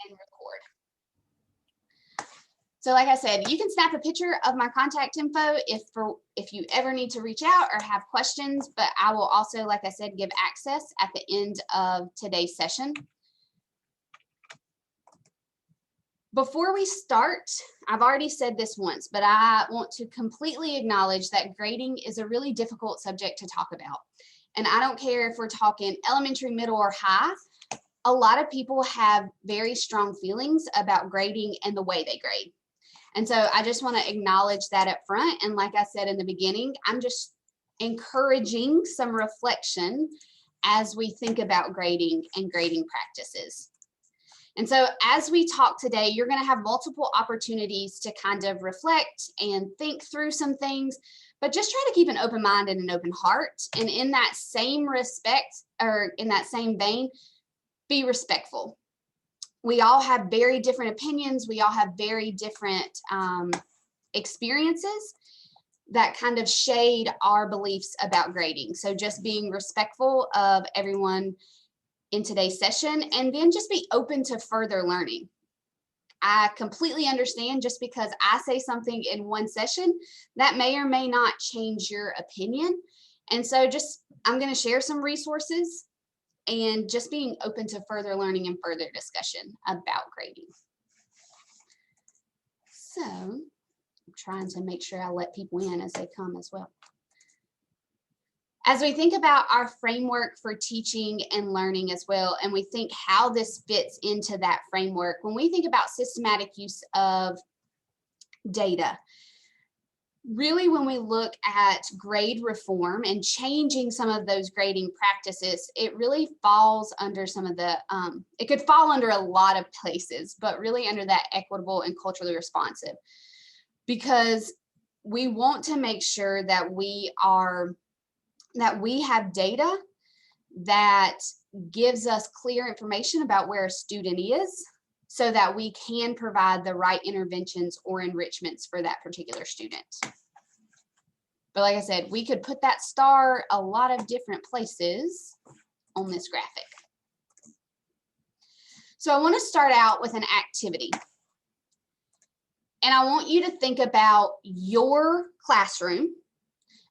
and record. So like I said, you can snap a picture of my contact info if you ever need to reach out or have questions, but I will also, like I said, give access at the end of today's session. Before we start, I've already said this once, but I want to completely acknowledge that grading is a really difficult subject to talk about. And I don't care if we're talking elementary, middle, or high. A lot of people have very strong feelings about grading and the way they grade. And so I just want to acknowledge that up front. And like I said in the beginning, I'm just encouraging some reflection as we think about grading and grading practices. And so as we talk today, you're going to have multiple opportunities to kind of reflect and think through some things, but just try to keep an open mind and an open heart. And in that same respect, or in that same vein, be respectful. We all have very different opinions. We all have very different experiences that kind of shade our beliefs about grading. So just being respectful of everyone in today's session, and then just be open to further learning. I completely understand just because I say something in one session, that may or may not change your opinion. And so I'm going to share some resources and just being open to further learning and further discussion about grading. So I'm trying to make sure I let people in as they come as well. As we think about our framework for teaching and learning as well, and we think how this fits into that framework, when we think about systematic use of data, really when we look at grade reform and changing some of those grading practices, it really falls under some of the, it could fall under a lot of places, but really under that equitable and culturally responsive, because we want to make sure that we have data that gives us clear information about where a student is so that we can provide the right interventions or enrichments for that particular student. But like I said, we could put that star a lot of different places on this graphic. So I want to start out with an activity. And I want you to think about your classroom.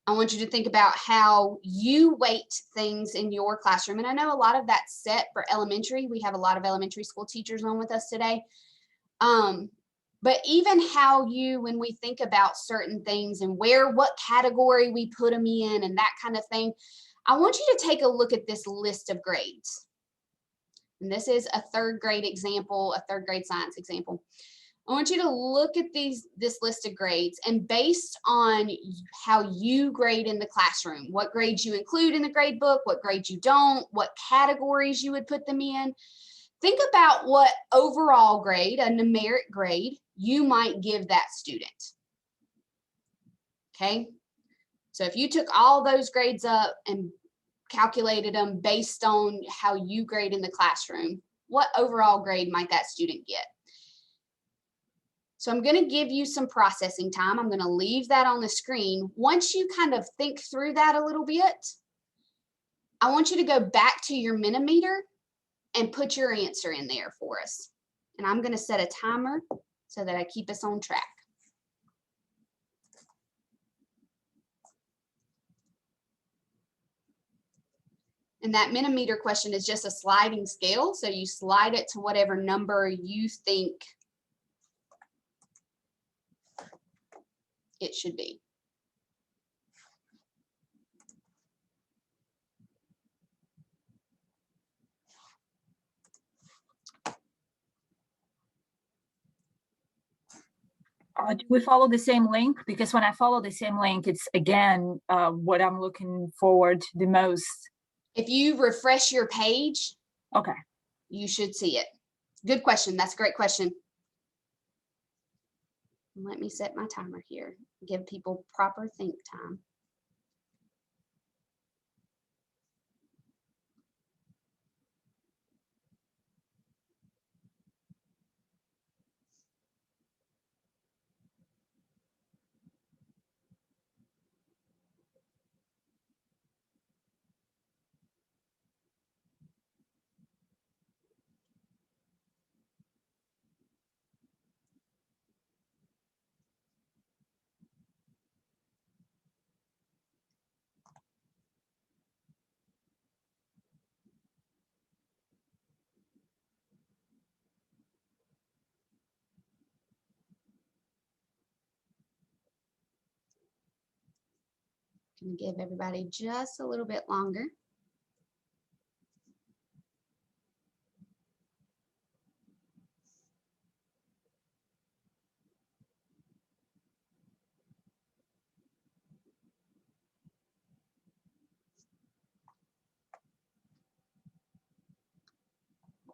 I want you to think about how you weight things in your classroom. And I know a lot of that's set for elementary. We have a lot of elementary school teachers on with us today. But even how when we think about certain things and what category we put them in and that kind of thing, I want you to take a look at this list of grades. And this is a third grade example, a third grade science example. I want you to look at this list of grades, and based on how you grade in the classroom, what grades you include in the grade book, what grades you don't, what categories you would put them in, think about what overall grade, a numeric grade, you might give that student. Okay, so if you took all those grades up and calculated them based on how you grade in the classroom, what overall grade might that student get? So I'm going to give you some processing time. I'm going to leave that on the screen. Once you kind of think through that a little bit, I want you to go back to your Mentimeter and put your answer in there for us. And I'm going to set a timer so that I keep us on track. And that Mentimeter question is just a sliding scale. So you slide it to whatever number you think it should be. Do we follow the same link? Because when I follow the same link, it's again what I'm looking forward to the most. If you refresh your page, okay, you should see it. Good question. That's a great question. Let me set my timer here. Give people proper think time. Gonna give everybody just a little bit longer.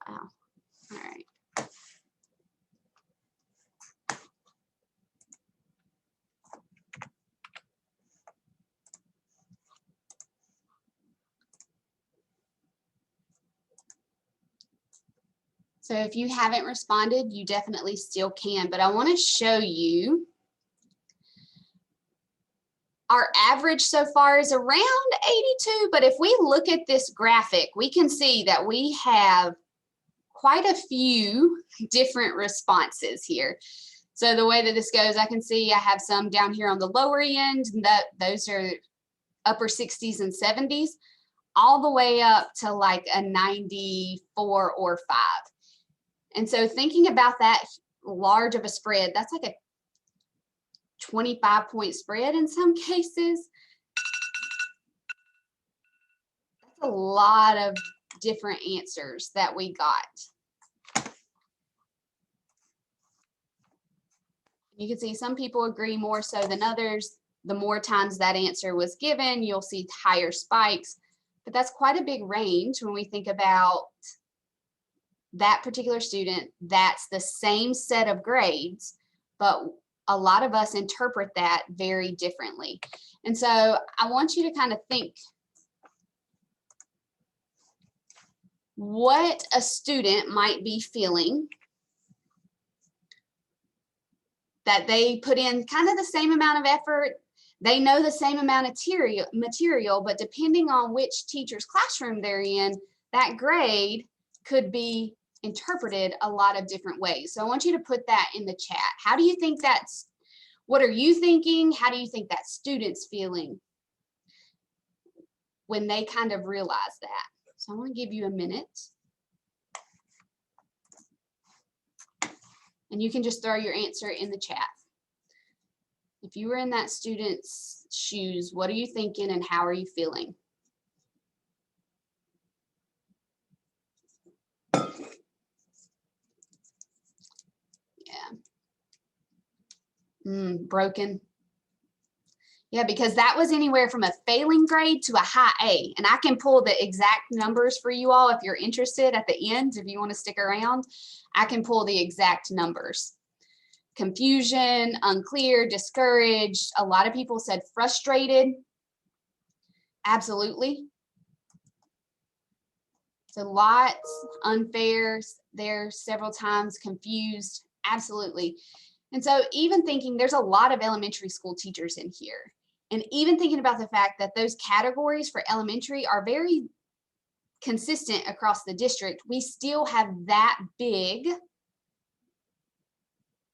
Wow. All right. So if you haven't responded, you definitely still can, but I want to show you our average so far is around 82, but if we look at this graphic, we can see that we have quite a few different responses here. So the way that this goes, I can see I have some down here on the lower end, and those are upper 60s and 70s, all the way up to like a 94 or 5. And so thinking about that large of a spread, that's like a 25-point spread in some cases. That's a lot of different answers that we got. You can see some people agree more so than others. The more times that answer was given, you'll see higher spikes, but that's quite a big range when we think about that particular student. That's the same set of grades, but a lot of us interpret that very differently. And so I want you to kind of think what a student might be feeling that they put in kind of the same amount of effort. They know the same amount of material, but depending on which teacher's classroom they're in, that grade could be interpreted a lot of different ways. So I want you to put that in the chat. How do you think that's, what are you thinking? How do you think that student's feeling when they kind of realize that? So I want to give you a minute. And you can just throw your answer in the chat. If you were in that student's shoes, what are you thinking and how are you feeling? Yeah. Broken. Yeah, because that was anywhere from a failing grade to a high A. And I can pull the exact numbers for you all if you're interested at the end, if you want to stick around. I can pull the exact numbers. Confusion, unclear, discouraged. A lot of people said frustrated. Absolutely. So lots, unfair, there several times, confused. Absolutely. And so even thinking, there's a lot of elementary school teachers in here. And even thinking about the fact that those categories for elementary are very consistent across the district, we still have that big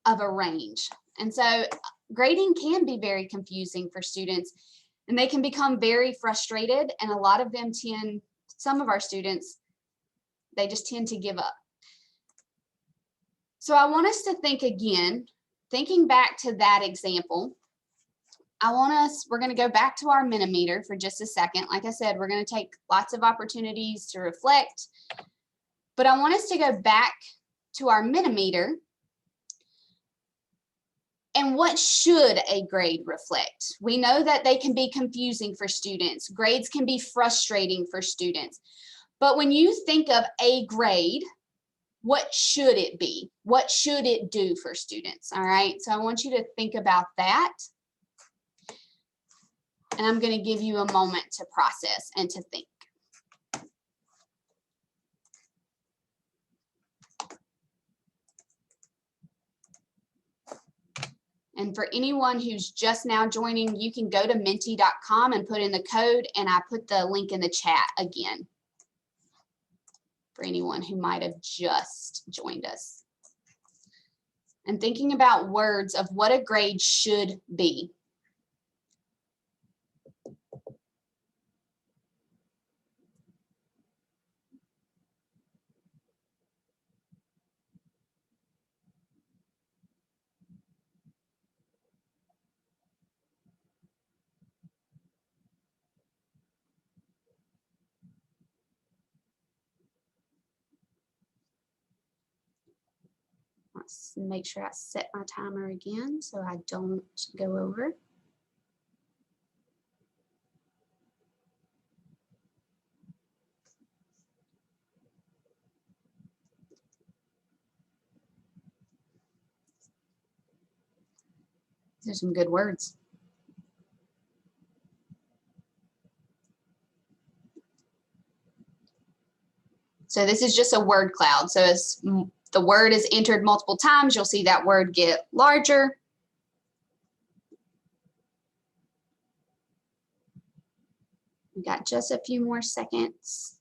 of a range. And so grading can be very confusing for students, and they can become very frustrated. And a lot of them tend, some of our students, they just tend to give up. So I want us to think again, thinking back to that example, we're going to go back to our Mentimeter for just a second. Like I said, we're going to take lots of opportunities to reflect, but I want us to go back to our Mentimeter. And what should a grade reflect? We know that they can be confusing for students. Grades can be frustrating for students. But when you think of a grade, what should it be? What should it do for students? All right, so I want you to think about that. And I'm going to give you a moment to process and to think. And for anyone who's just now joining, you can go to menti.com and put in the code, and I put the link in the chat again for anyone who might have just joined us. And thinking about words of what a grade should be. Let's make sure I set my timer again so I don't go over. These are some good words. So this is just a word cloud. So as the word is entered multiple times, you'll see that word get larger. We got just a few more seconds.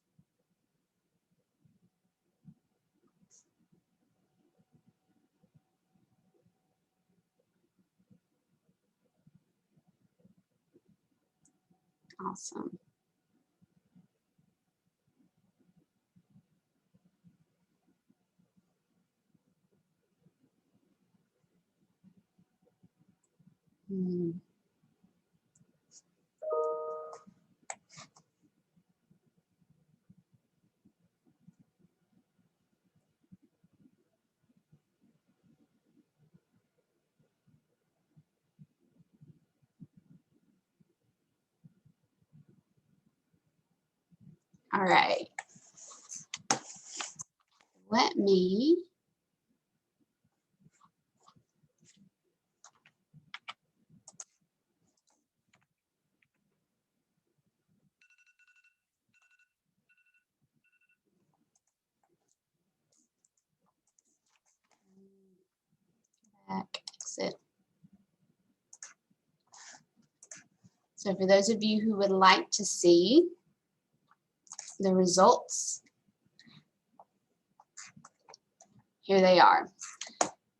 Awesome. All right. Let me back, exit. So for those of you who would like to see the results, here they are.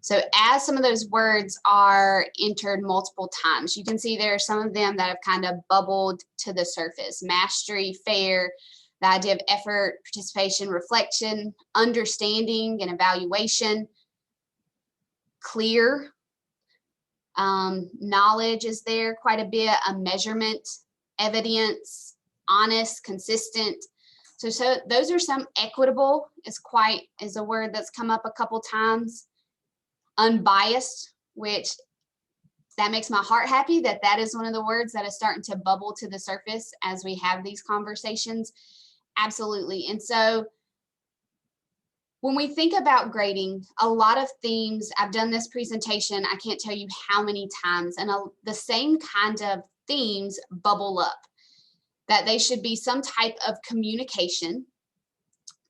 So as some of those words are entered multiple times, you can see there are some of them that have kind of bubbled to the surface. Mastery, fair, the idea of effort, participation, reflection, understanding and evaluation, clear, knowledge is there quite a bit, a measurement, evidence, honest, consistent. So those are some. Equitable is a word that's come up a couple times. Unbiased, which that makes my heart happy that is one of the words that is starting to bubble to the surface as we have these conversations. Absolutely. And so when we think about grading, a lot of themes, I've done this presentation, I can't tell you how many times, and the same kind of themes bubble up, that they should be some type of communication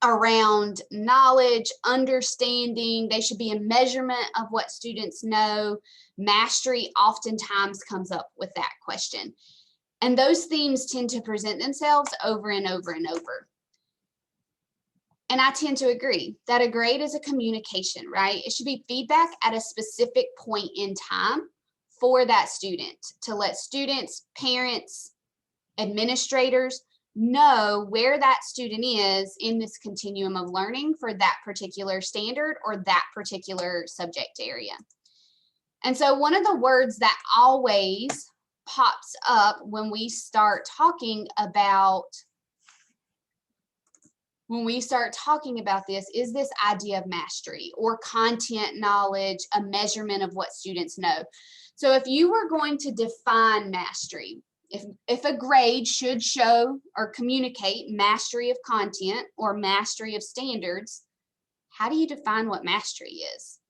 around knowledge, understanding. They should be a measurement of what students know. Mastery oftentimes comes up with that question. And those themes tend to present themselves over and over and over. And I tend to agree that a grade is a communication, right? It should be feedback at a specific point in time for that student, to let students, parents, administrators know where that student is in this continuum of learning for that particular standard or that particular subject area. And so one of the words that always pops up when we start talking about this is this idea of mastery or content knowledge, a measurement of what students know. So if you were going to define mastery, if a grade should show or communicate mastery of content or mastery of standards, how do you define what mastery is?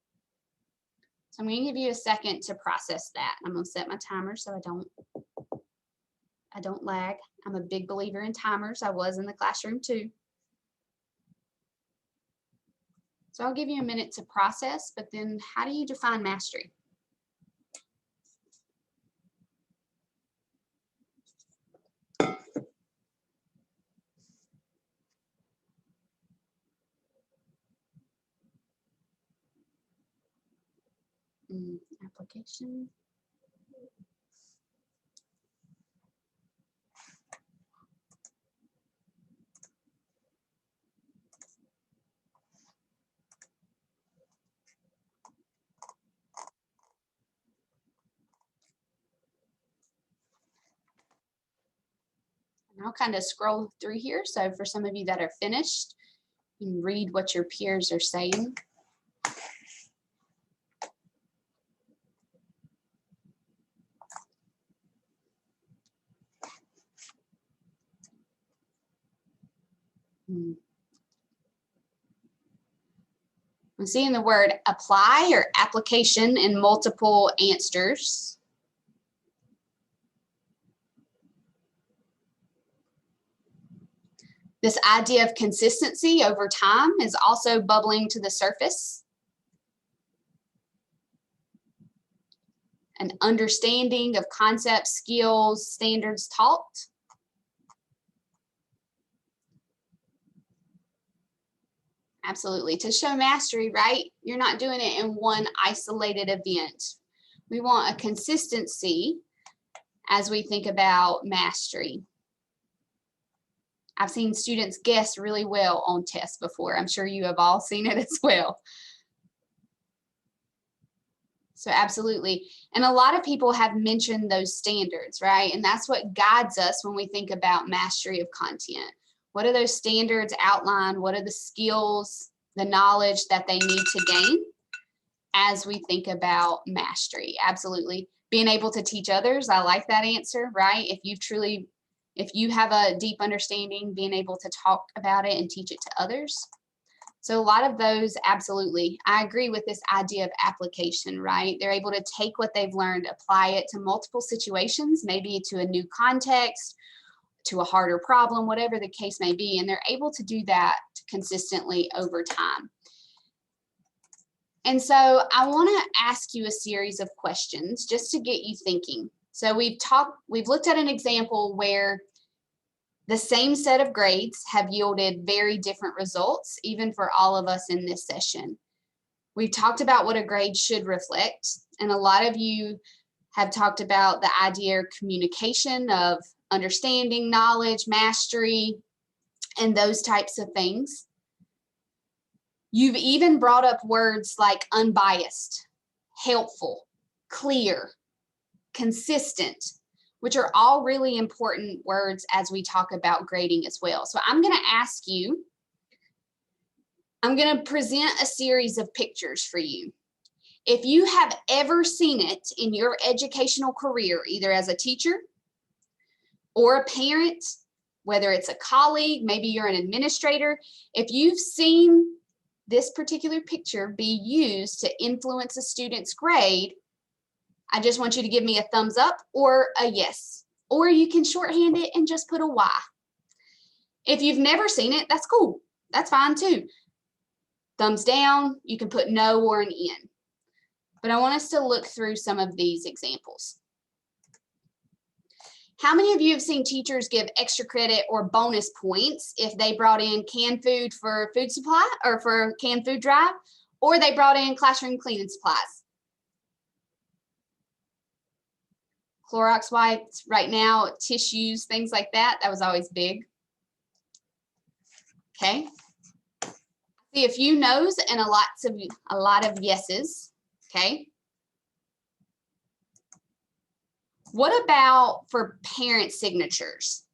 So I'm going to give you a second to process that. I'm going to set my timer so I don't lag. I'm a big believer in timers. I was in the classroom too. So I'll give you a minute to process, but then how do you define mastery? Application. And I'll kind of scroll through here. So for some of you that are finished, you can read what your peers are saying. I'm seeing the word apply or application in multiple answers. This idea of consistency over time is also bubbling to the surface. An understanding of concepts, skills, standards taught. Absolutely. To show mastery, right? You're not doing it in one isolated event. We want a consistency as we think about mastery. I've seen students guess really well on tests before. I'm sure you have all seen it as well. So absolutely. And a lot of people have mentioned those standards, right? And that's what guides us when we think about mastery of content. What are those standards outlined? What are the skills, the knowledge that they need to gain as we think about mastery? Absolutely. Being able to teach others. I like that answer, right? If you have a deep understanding, being able to talk about it and teach it to others. So a lot of those, absolutely. I agree with this idea of application, right? They're able to take what they've learned, apply it to multiple situations, maybe to a new context, to a harder problem, whatever the case may be, and they're able to do that consistently over time. And so I want to ask you a series of questions just to get you thinking. So we've looked at an example where the same set of grades have yielded very different results, even for all of us in this session. We've talked about what a grade should reflect, and a lot of you have talked about the idea of communication, of understanding, knowledge, mastery, and those types of things. You've even brought up words like unbiased, helpful, clear, consistent, which are all really important words as we talk about grading as well. So I'm going to ask you, I'm going to present a series of pictures for you. If you have ever seen it in your educational career, either as a teacher or a parent, whether it's a colleague, maybe you're an administrator, if you've seen this particular picture be used to influence a student's grade, I just want you to give me a thumbs up or a yes, or you can shorthand it and just put a Y. If you've never seen it, that's cool. That's fine too. Thumbs down, you can put no or an N. But I want us to look through some of these examples. How many of you have seen teachers give extra credit or bonus points if they brought in canned food for food supply or for canned food drive, or they brought in classroom cleaning supplies? Clorox wipes right now, tissues, things like that. That was always big. Okay. See a few no's and a lot of yeses. Okay. What about for parent signatures?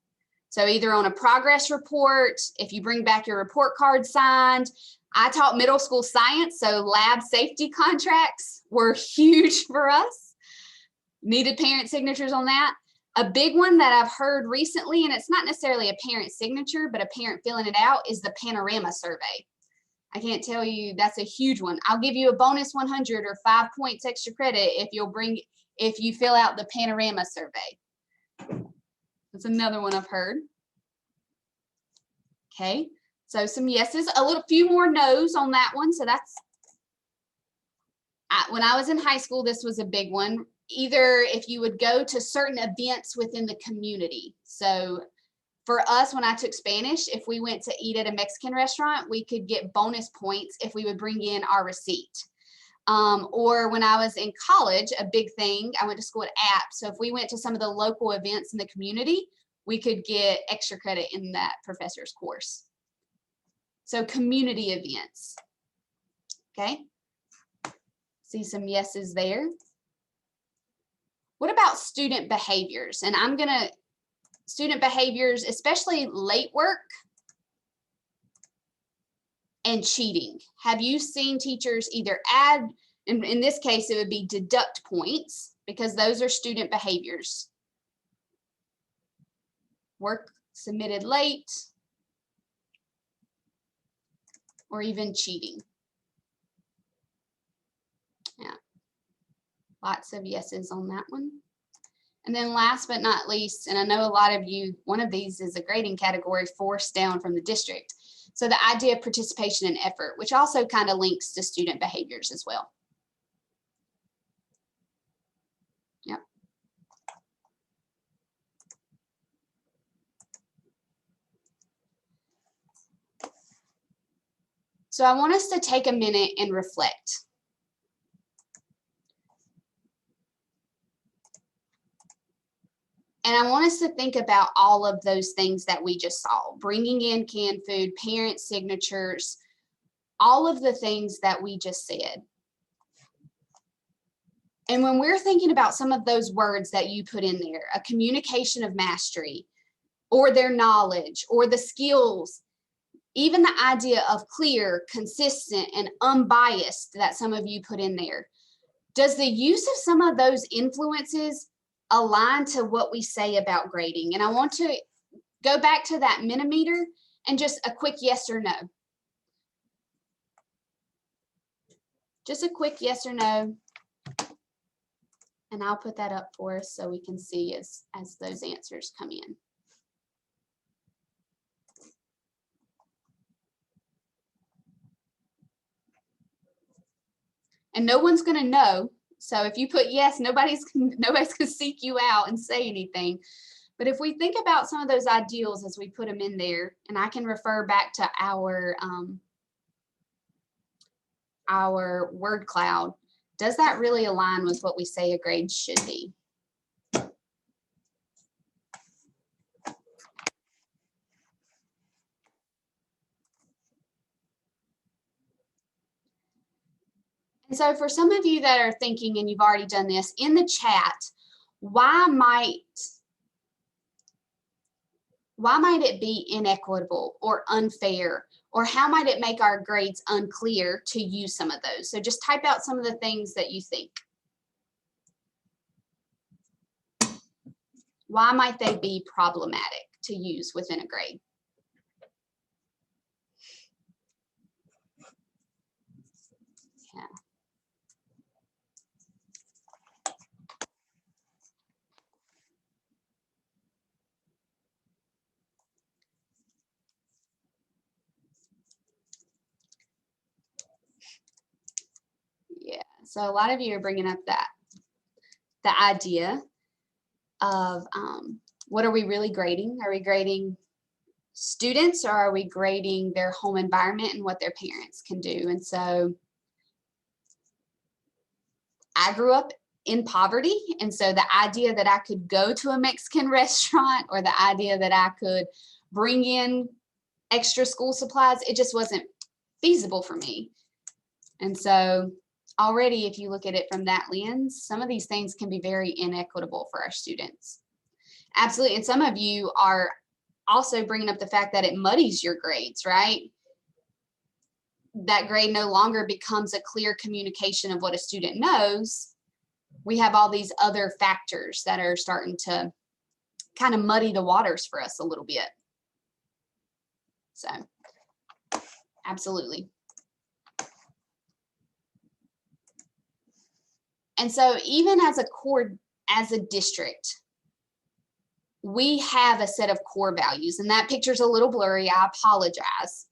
So either on a progress report, if you bring back your report card signed. I taught middle school science, so lab safety contracts were huge for us. Needed parent signatures on that. A big one that I've heard recently, and it's not necessarily a parent signature, but a parent filling it out, is the Panorama survey. I can't tell you, that's a huge one. I'll give you a bonus 100 or 5 points extra credit if you fill out the Panorama survey. That's another one I've heard. Okay, so some yeses, few more no's on that one. So that's, when I was in high school, this was a big one. Either if you would go to certain events within the community. So for us, when I took Spanish, if we went to eat at a Mexican restaurant, we could get bonus points if we would bring in our receipt. Or when I was in college, a big thing, I went to school at App. So if we went to some of the local events in the community, we could get extra credit in that professor's course. So community events. Okay. See some yeses there. What about student behaviors? And student behaviors, especially late work and cheating. Have you seen teachers either add, in this case, it would be deduct points, because those are student behaviors. Work submitted late, or even cheating? Yeah, lots of yeses on that one. And then last but not least, and I know a lot of you, one of these is a grading category, forced down from the district. So the idea of participation and effort, which also kind of links to student behaviors as well. Yep. So I want us to take a minute and reflect. And I want us to think about all of those things that we just saw, bringing in canned food, parent signatures, all of the things that we just said. And when we're thinking about some of those words that you put in there, a communication of mastery, or their knowledge, or the skills, even the idea of clear, consistent, and unbiased that some of you put in there, does the use of some of those influences align to what we say about grading? And I want to go back to that Mentimeter and just a quick yes or no. Just a quick yes or no. And I'll put that up for us so we can see as those answers come in. And no one's going to know. So if you put yes, nobody's going to seek you out and say anything. But if we think about some of those ideals as we put them in there, and I can refer back to our word cloud, does that really align with what we say a grade should be? And so for some of you that are thinking, and you've already done this, in the chat, why might it be inequitable or unfair? Or how might it make our grades unclear to use some of those? So just type out some of the things that you think. Why might they be problematic to use within a grade? Yeah. Yeah, so a lot of you are bringing up the idea of what are we really grading? Are we grading students, or are we grading their home environment and what their parents can do? And so I grew up in poverty, and so the idea that I could go to a Mexican restaurant, or the idea that I could bring in extra school supplies, it just wasn't feasible for me. And so already, if you look at it from that lens, some of these things can be very inequitable for our students. Absolutely. And some of you are also bringing up the fact that it muddies your grades, right? That grade no longer becomes a clear communication of what a student knows. We have all these other factors that are starting to kind of muddy the waters for us a little bit. So, absolutely. And so even as a district, we have a set of core values, and that picture's a little blurry, I apologize.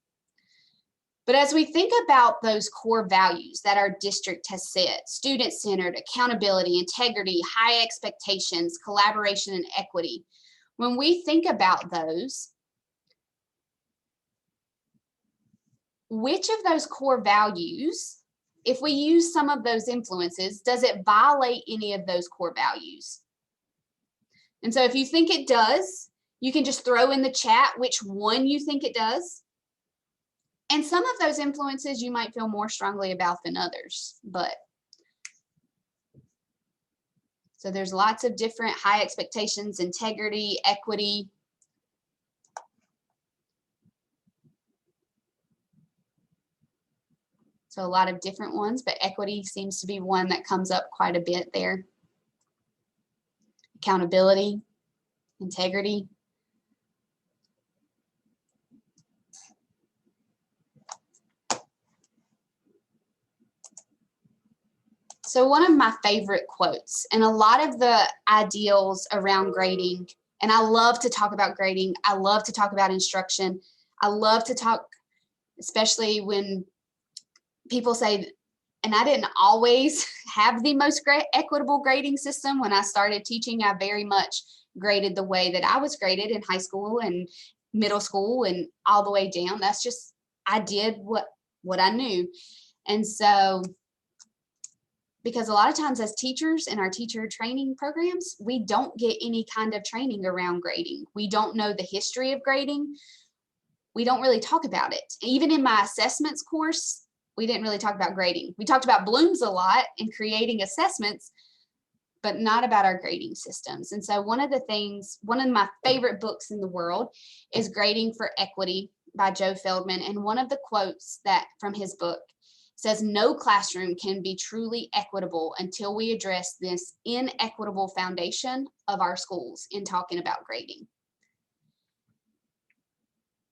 But as we think about those core values that our district has set, student-centered, accountability, integrity, high expectations, collaboration, and equity, when we think about those, which of those core values, if we use some of those influences, does it violate any of those core values? And so if you think it does, you can just throw in the chat which one you think it does. And some of those influences you might feel more strongly about than others, but so there's lots of different high expectations, integrity, equity. So a lot of different ones, but equity seems to be one that comes up quite a bit there. Accountability, integrity. So one of my favorite quotes, and a lot of the ideals around grading, and I love to talk about grading. I love to talk about instruction. I love to talk, especially when people say, and I didn't always have the most equitable grading system. When I started teaching, I very much graded the way that I was graded in high school and middle school and all the way down. That's just, I did what I knew. And so, because a lot of times as teachers in our teacher training programs, we don't get any kind of training around grading. We don't know the history of grading. We don't really talk about it. Even in my assessments course, we didn't really talk about grading. We talked about Bloom's a lot and creating assessments, but not about our grading systems. And so one of my favorite books in the world is Grading for Equity by Joe Feldman. And one of the quotes that from his book says, no classroom can be truly equitable until we address this inequitable foundation of our schools in talking about grading.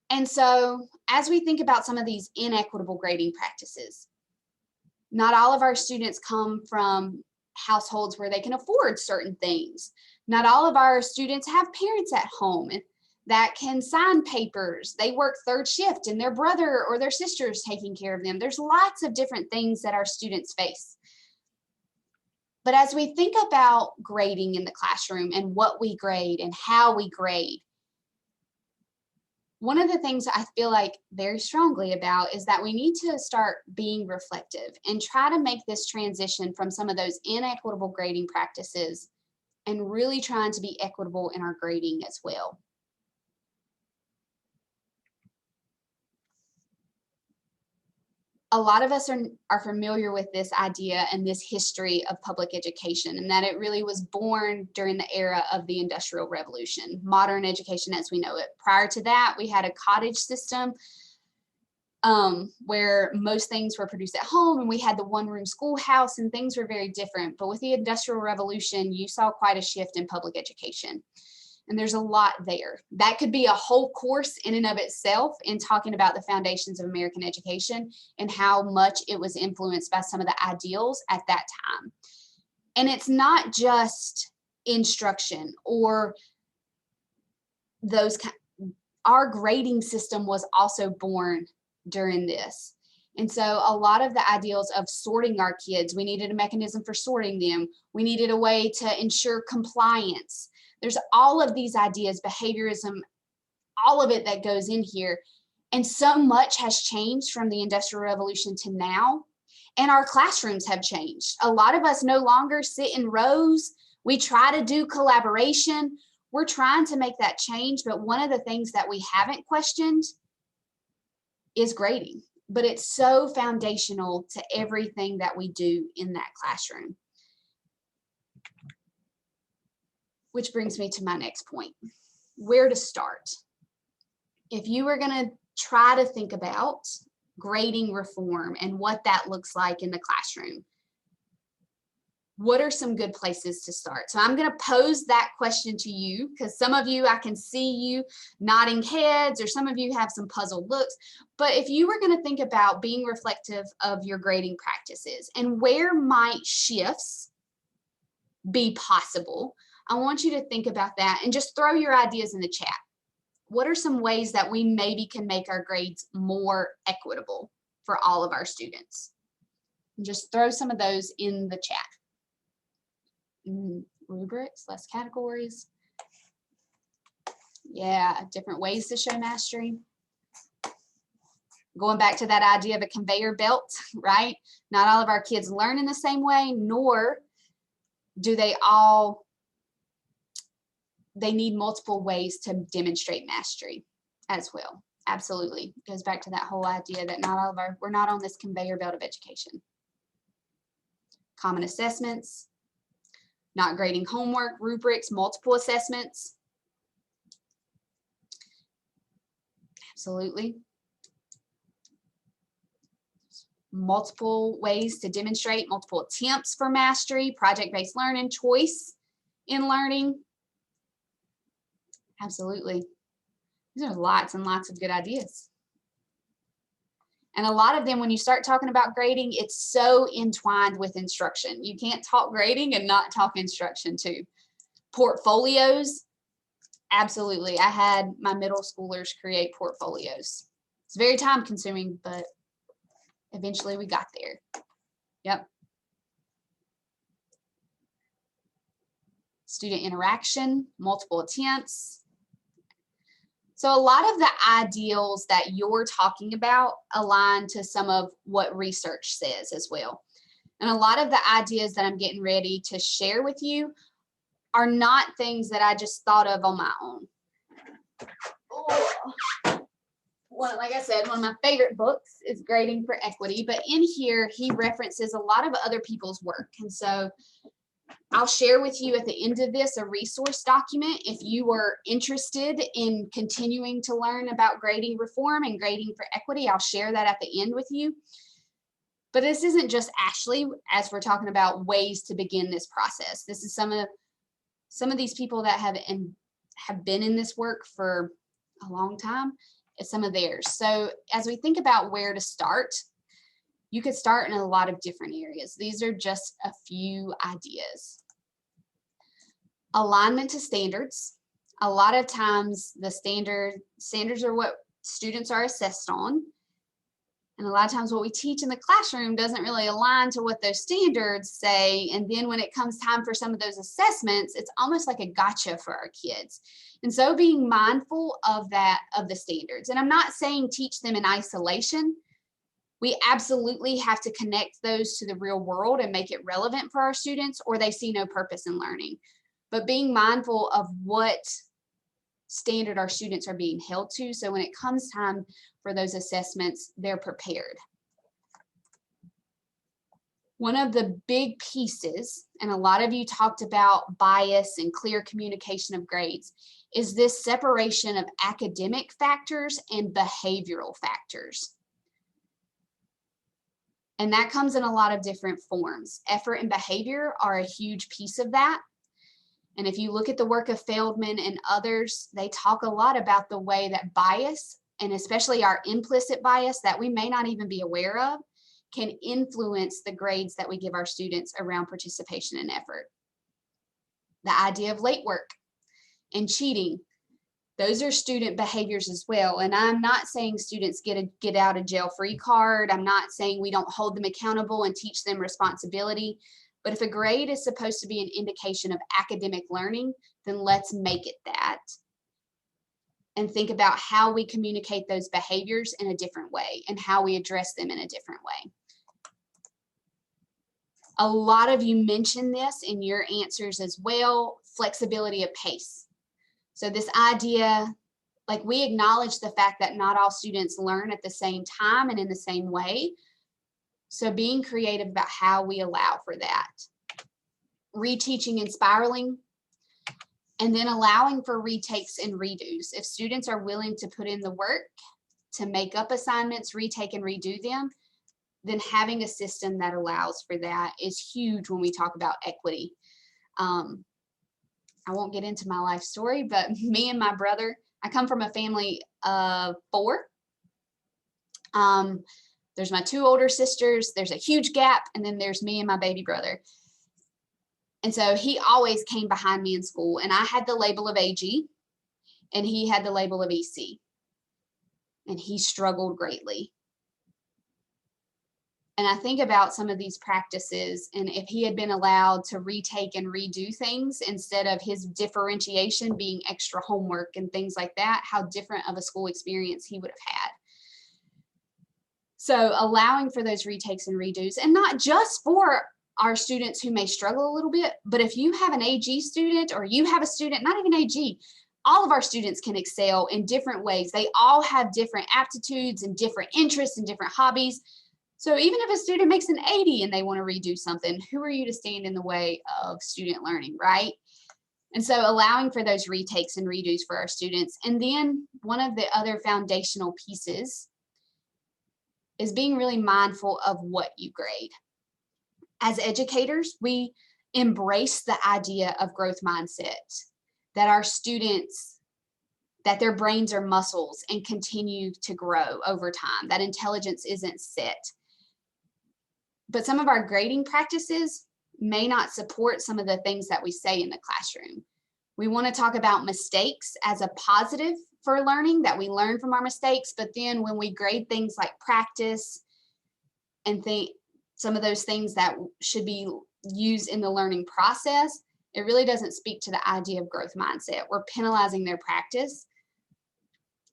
And so as we think about some of these inequitable grading practices, not all of our students come from households where they can afford certain things. Not all of our students have parents at home that can sign papers. They work third shift and their brother or their sister is taking care of them. There's lots of different things that our students face. But as we think about grading in the classroom and what we grade and how we grade, one of the things I feel like very strongly about is that we need to start being reflective and try to make this transition from some of those inequitable grading practices and really trying to be equitable in our grading as well. A lot of us are familiar with this idea and this history of public education, and that it really was born during the era of the Industrial Revolution, modern education as we know it. Prior to that, we had a cottage system where most things were produced at home, and we had the one-room schoolhouse, and things were very different. But with the Industrial Revolution, you saw quite a shift in public education. And there's a lot there. That could be a whole course in and of itself in talking about the foundations of American education and how much it was influenced by some of the ideals at that time. And it's not just instruction or those. Our grading system was also born during this. And so a lot of the ideals of sorting our kids, we needed a mechanism for sorting them. We needed a way to ensure compliance. There's all of these ideas, behaviorism, all of it that goes in here. And so much has changed from the Industrial Revolution to now. And our classrooms have changed. A lot of us no longer sit in rows. We try to do collaboration. We're trying to make that change. But one of the things that we haven't questioned is grading. But it's so foundational to everything that we do in that classroom. Which brings me to my next point, where to start. If you were going to try to think about grading reform and what that looks like in the classroom, what are some good places to start? So I'm going to pose that question to you because some of you, I can see you nodding heads, or some of you have some puzzled looks. But if you were going to think about being reflective of your grading practices and where might shifts be possible, I want you to think about that and just throw your ideas in the chat. What are some ways that we maybe can make our grades more equitable for all of our students? And just throw some of those in the chat. Rubrics, less categories. Yeah, different ways to show mastery. Going back to that idea of a conveyor belt, right? Not all of our kids learn in the same way, nor do they all. They need multiple ways to demonstrate mastery as well. Absolutely. It goes back to that whole idea that not all of we're not on this conveyor belt of education. Common assessments, not grading homework, rubrics, multiple assessments. Absolutely. Multiple ways to demonstrate, multiple attempts for mastery, project-based learning, choice in learning. Absolutely. These are lots and lots of good ideas. And a lot of them, when you start talking about grading, it's so entwined with instruction. You can't talk grading and not talk instruction too. Portfolios, absolutely. I had my middle schoolers create portfolios. It's very time consuming, but eventually we got there. Yep. Student interaction, multiple attempts. So a lot of the ideals that you're talking about align to some of what research says as well. And a lot of the ideas that I'm getting ready to share with you are not things that I just thought of on my own. Well, like I said, one of my favorite books is Grading for Equity, but in here he references a lot of other people's work. And so I'll share with you at the end of this a resource document if you are interested in continuing to learn about grading reform and grading for equity. I'll share that at the end with you. But this isn't just Ashley, as we're talking about ways to begin this process. This is some of these people that have been in this work for a long time. It's some of theirs. So as we think about where to start, you could start in a lot of different areas. These are just a few ideas. Alignment to standards. A lot of times the standards are what students are assessed on. And a lot of times what we teach in the classroom doesn't really align to what those standards say. And then when it comes time for some of those assessments, it's almost like a gotcha for our kids. And so being mindful of that, of the standards. And I'm not saying teach them in isolation. We absolutely have to connect those to the real world and make it relevant for our students, or they see no purpose in learning. But being mindful of what standard our students are being held to, so when it comes time for those assessments, they're prepared. One of the big pieces, and a lot of you talked about bias and clear communication of grades, is this separation of academic factors and behavioral factors. And that comes in a lot of different forms. Effort and behavior are a huge piece of that. And if you look at the work of Feldman and others, they talk a lot about the way that bias, and especially our implicit bias that we may not even be aware of, can influence the grades that we give our students around participation and effort. The idea of late work and cheating, those are student behaviors as well. And I'm not saying students get a get out of jail free card. I'm not saying we don't hold them accountable and teach them responsibility. But if a grade is supposed to be an indication of academic learning, then let's make it that. And think about how we communicate those behaviors in a different way and how we address them in a different way. A lot of you mentioned this in your answers as well, flexibility of pace. So this idea, like we acknowledge the fact that not all students learn at the same time and in the same way. So being creative about how we allow for that. Reteaching and spiraling, and then allowing for retakes and redos. If students are willing to put in the work to make up assignments, retake and redo them, then having a system that allows for that is huge when we talk about equity. I won't get into my life story, but me and my brother, I come from a family of 4. There's my 2 older sisters, there's a huge gap, and then there's me and my baby brother. And so he always came behind me in school, and I had the label of AG, and he had the label of EC. And he struggled greatly. And I think about some of these practices, and if he had been allowed to retake and redo things instead of his differentiation being extra homework and things like that, how different of a school experience he would have had. So allowing for those retakes and redos, and not just for our students who may struggle a little bit, but if you have an AG student or you have a student, not even AG, all of our students can excel in different ways. They all have different aptitudes and different interests and different hobbies. So even if a student makes an 80 and they want to redo something, who are you to stand in the way of student learning, right? And so allowing for those retakes and redos for our students. And then one of the other foundational pieces is being really mindful of what you grade. As educators, we embrace the idea of growth mindset, that our students that their brains are muscles and continue to grow over time, that intelligence isn't set. But some of our grading practices may not support some of the things that we say in the classroom. We want to talk about mistakes as a positive for learning, that we learn from our mistakes, but then when we grade things like practice and think some of those things that should be used in the learning process, it really doesn't speak to the idea of growth mindset. We're penalizing their practice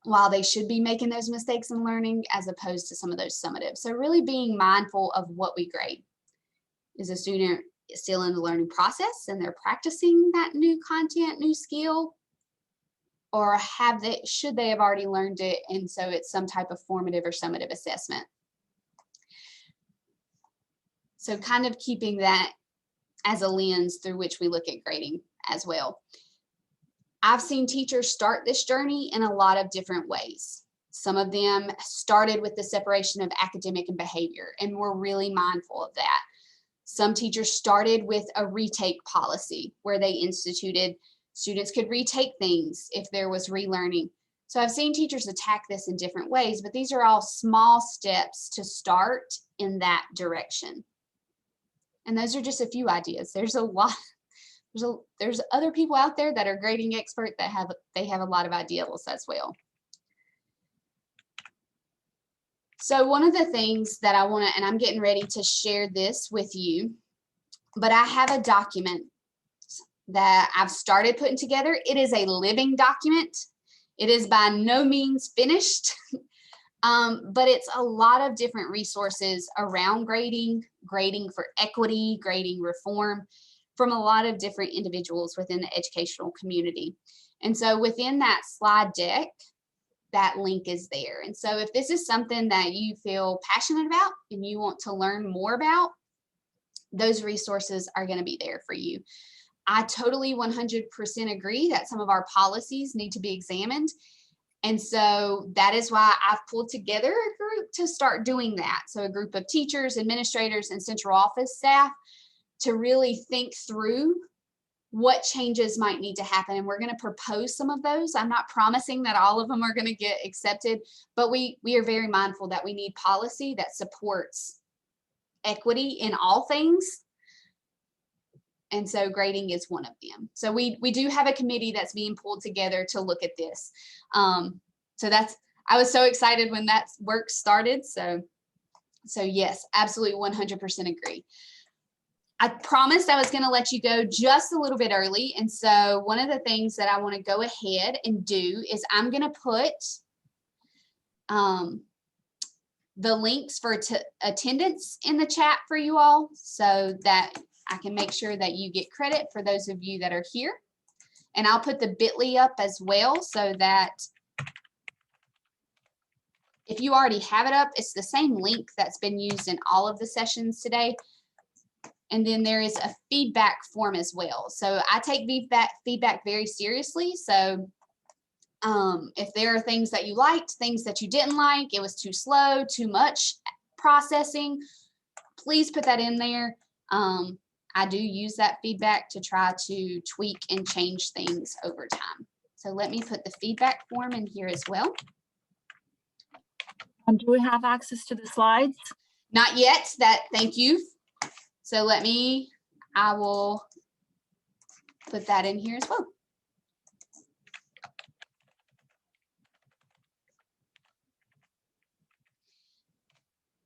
while they should be making those mistakes in learning, as opposed to some of those summative. So really being mindful of what we grade. Is a student still in the learning process and they're practicing that new content, new skill? Or should they have already learned it, and so it's some type of formative or summative assessment? So kind of keeping that as a lens through which we look at grading as well. I've seen teachers start this journey in a lot of different ways. Some of them started with the separation of academic and behavior, and we're really mindful of that. Some teachers started with a retake policy where they instituted students could retake things if there was relearning. So I've seen teachers attack this in different ways, but these are all small steps to start in that direction. And those are just a few ideas. There's a lot. There's other people out there that are grading expert that have a lot of ideas as well. So one of the things that I want to, and I'm getting ready to share this with you, but I have a document that I've started putting together. It is a living document. It is by no means finished, but it's a lot of different resources around grading, grading for equity, grading reform, from a lot of different individuals within the educational community. And so within that slide deck, that link is there. And so if this is something that you feel passionate about and you want to learn more about, those resources are going to be there for you. I totally 100% agree that some of our policies need to be examined. And so that is why I've pulled together a group to start doing that. So a group of teachers, administrators, and central office staff to really think through what changes might need to happen. And we're going to propose some of those. I'm not promising that all of them are going to get accepted, but we are very mindful that we need policy that supports equity in all things. And so grading is one of them. So we do have a committee that's being pulled together to look at this. So I was so excited when that work started. So yes, absolutely 100% agree. I promised I was going to let you go just a little bit early. And so one of the things that I want to go ahead and do is I'm going to put the links for attendance in the chat for you all, so that I can make sure that you get credit for those of you that are here. And I'll put the bit.ly up as well, so that if you already have it up, it's the same link that's been used in all of the sessions today. And then there is a feedback form as well. So I take feedback very seriously. So if there are things that you liked, things that you didn't like, it was too slow, too much processing, please put that in there. I do use that feedback to try to tweak and change things over time. So let me put the feedback form in here as well. And do we have access to the slides? Not yet. Thank you. So I will put that in here as well.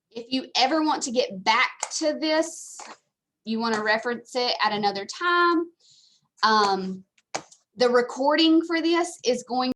If you ever want to get back to this, you want to reference it at another time. The recording for this is going